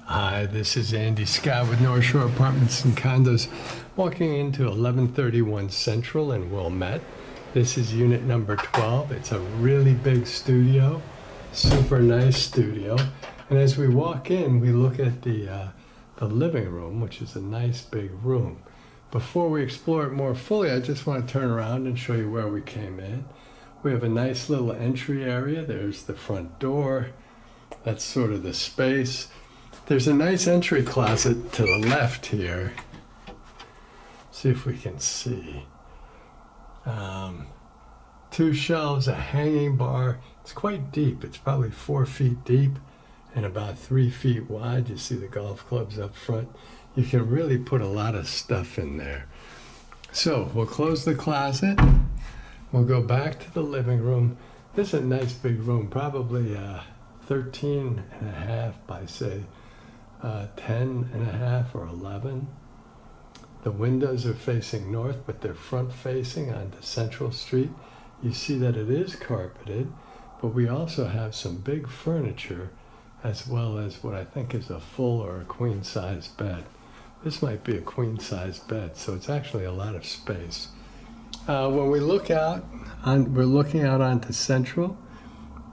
Hi, this is Andy Scott with North Shore Apartments and Condos, walking into 1131 Central in Wilmette. This is unit number 12. It's a really big studio, super nice studio. And as we walk in, we look at the living room, which is a nice big room. Before we explore it more fully, I just want to turn around and show you where we came in. We have a nice little entry area. There's the front door. That's sort of the space. There's a nice entry closet to the left here. See if we can see. Two shelves, a hanging bar. It's quite deep. It's probably 4 feet deep and about 3 feet wide. You see the golf clubs up front. You can really put a lot of stuff in there. So we'll close the closet. We'll go back to the living room. This is a nice big room, probably 13 and a half by say 10 and a half or 11. The windows are facing north, but they're front facing onto Central Street. You see that it is carpeted, but we also have some big furniture as well as what I think is a full or a queen size bed. This might be a queen size bed, so it's actually a lot of space. When we look out, we're looking out onto Central.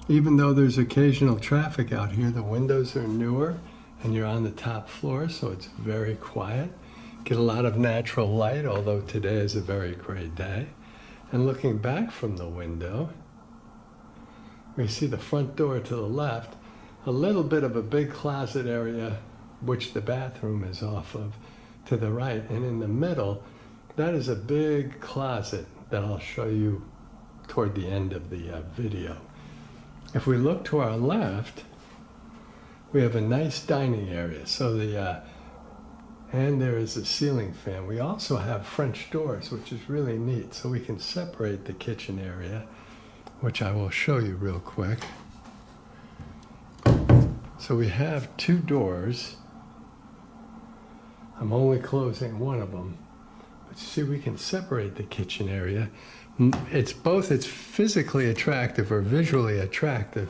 Even though there's occasional traffic out here, the windows are newer and you're on the top floor, so it's very quiet. Get a lot of natural light, although today is a very gray day. And looking back from the window, we see the front door to the left, a little bit of a big closet area, which the bathroom is off of, to the right. And in the middle, that is a big closet that I'll show you toward the end of the video. If we look to our left, we have a nice dining area. So and there is a ceiling fan. We also have French doors, which is really neat. So we can separate the kitchen area, which I will show you real quick. So we have two doors. I'm only closing one of them. But you see, we can separate the kitchen area. It's physically attractive or visually attractive,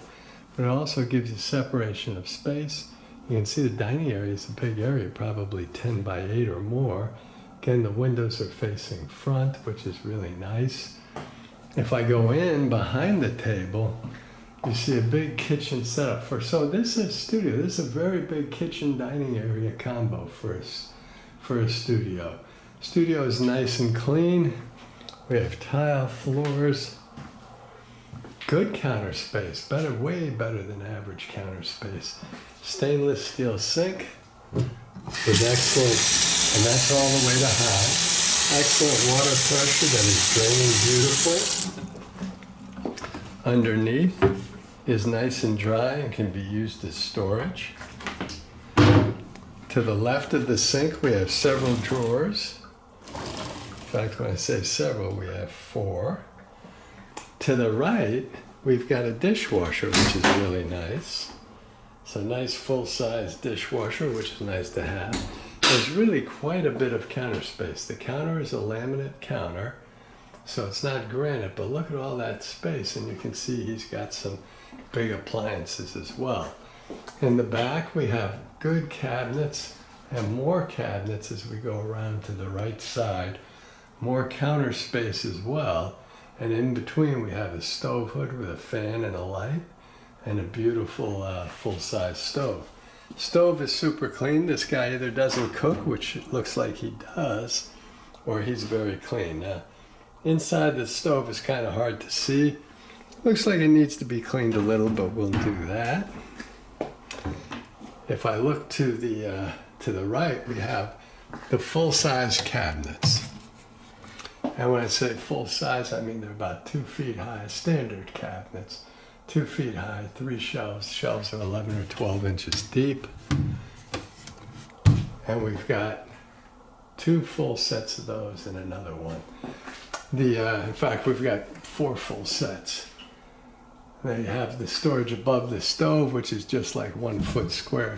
but it also gives you separation of space. You can see the dining area is a big area, probably 10 by 8 or more. Again, the windows are facing front, which is really nice. If I go in behind the table, you see a big kitchen setup so this is a studio. This is a very big kitchen dining area combo for a studio. Studio is nice and clean. We have tile floors. Good counter space, way better than average counter space. Stainless steel sink with excellent, and that's all the way to high. Excellent water pressure that is draining beautiful. Underneath is nice and dry and can be used as storage. To the left of the sink, we have several drawers. In fact, when I say several, we have 4. To the right, we've got a dishwasher, which is really nice. It's a nice full-size dishwasher, which is nice to have. There's really quite a bit of counter space. The counter is a laminate counter, so it's not granite, but look at all that space, and you can see he's got some big appliances as well. In the back, we have good cabinets and more cabinets as we go around to the right side. More counter space as well. And in between, we have a stove hood with a fan and a light and a beautiful full-size stove. Stove is super clean. This guy either doesn't cook, which it looks like he does, or he's very clean. Now, inside the stove is kind of hard to see. Looks like it needs to be cleaned a little, but we'll do that. If I look to the right, we have the full-size cabinets. And when I say full size, I mean they're about 2 feet high, standard cabinets. 2 feet high, 3 shelves. Shelves are 11 or 12 inches deep. And we've got 2 full sets of those and another one. In fact, we've got 4 full sets. They have the storage above the stove, which is just like 1 foot square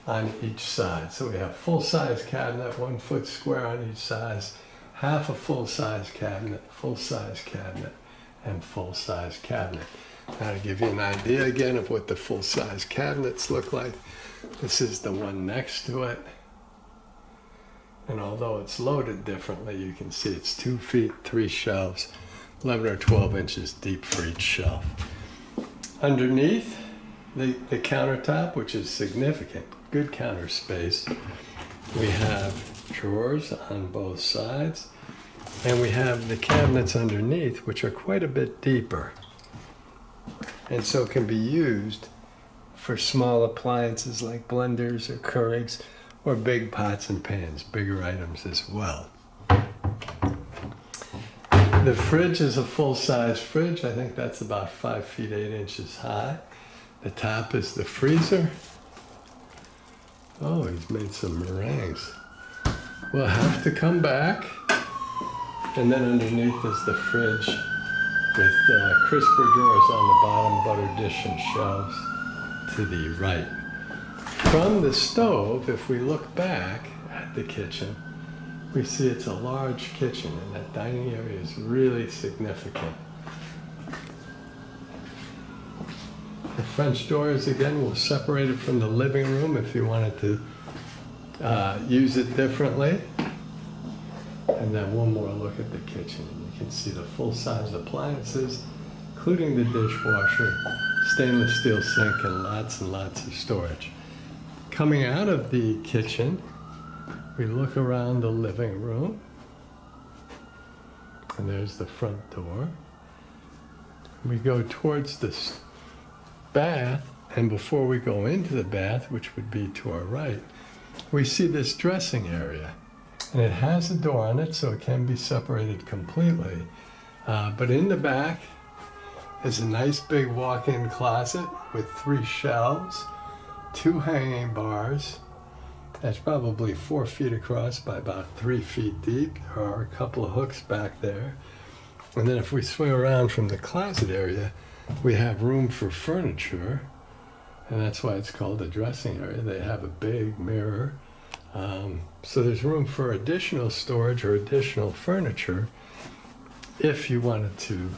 on each side. So we have full-size cabinet, 1 foot square on each side, half a full-size cabinet, and full-size cabinet. Now to give you an idea again of what the full-size cabinets look like, this is the one next to it. And although it's loaded differently, you can see it's 2 feet, 3 shelves, 11 or 12 inches deep for each shelf. Underneath the countertop, which is significant, good counter space, we have drawers on both sides, and we have the cabinets underneath, which are quite a bit deeper, and so can be used for small appliances like blenders or Keurigs, or big pots and pans, bigger items as well. The fridge is a full-size fridge. I think that's about 5 feet 8 inches high. The top is the freezer. Oh, he's made some meringues. We'll have to come back. And then underneath is the fridge with crisper drawers on the bottom, butter dish and shelves to the right. From the stove, if we look back at the kitchen, we see it's a large kitchen, and that dining area is really significant. The French doors, again, will separate it from the living room if you wanted to use it differently. And then one more look at the kitchen, and you can see the full-size appliances, including the dishwasher, stainless steel sink, and lots of storage. Coming out of the kitchen, we look around the living room, and there's the front door. We go towards the bath, and before we go into the bath, which would be to our right, we see this dressing area. And it has a door on it, so it can be separated completely. But in the back is a nice big walk-in closet with 3 shelves, 2 hanging bars. That's probably 4 feet across by about 3 feet deep. There are a couple of hooks back there. And then if we swing around from the closet area, we have room for furniture. And that's why it's called a dressing area. They have a big mirror. So there's room for additional storage or additional furniture if you wanted to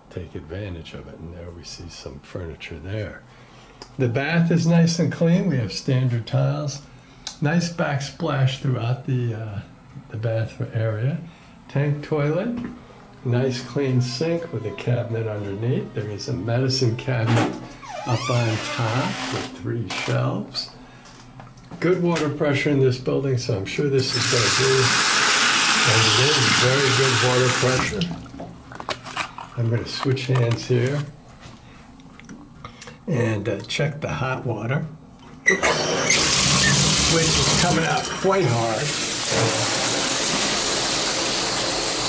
take advantage of it. And there we see some furniture there. The bath is nice and clean. We have standard tiles. Nice backsplash throughout the bath area. Tank toilet. Nice clean sink with a cabinet underneath. There is a medicine cabinet up on top with 3 shelves. Good water pressure in this building, so I'm sure this is going to do, and it is very good water pressure. I'm going to switch hands here and check the hot water, which is coming out quite hard.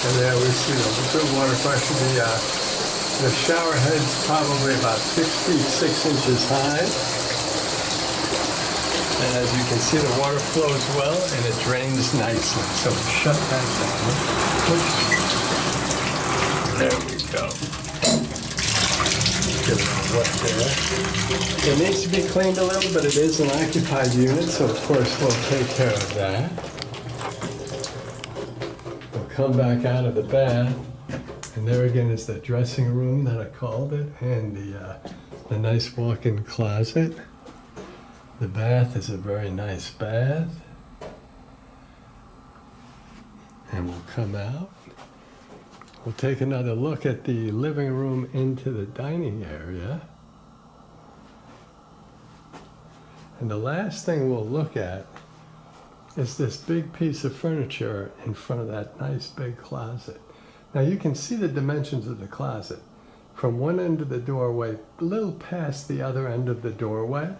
And there we see the good water pressure. The shower head's probably about 6 feet 6 inches high. And as you can see, the water flows well and it drains nicely. So shut that down. There we go. Get it all wet there. It needs to be cleaned a little, but it is an occupied unit, so of course we'll take care of that. We'll come back out of the bath, and there again is the dressing room that I called it, and the nice walk-in closet. The bath is a very nice bath. And we'll come out. We'll take another look at the living room into the dining area. And the last thing we'll look at is this big piece of furniture in front of that nice big closet. Now you can see the dimensions of the closet from one end of the doorway, a little past the other end of the doorway.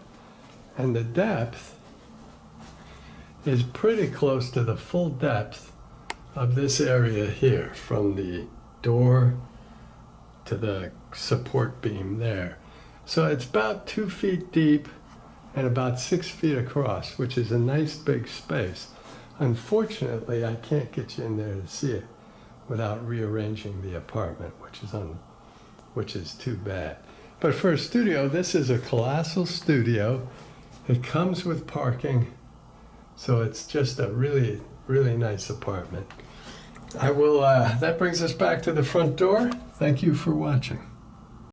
And the depth is pretty close to the full depth of this area here, from the door to the support beam there. So it's about 2 feet deep and about 6 feet across, which is a nice big space. Unfortunately, I can't get you in there to see it without rearranging the apartment, which is too bad. But for a studio, this is a colossal studio. It comes with parking, so it's just a really, really nice apartment. That brings us back to the front door. Thank you for watching.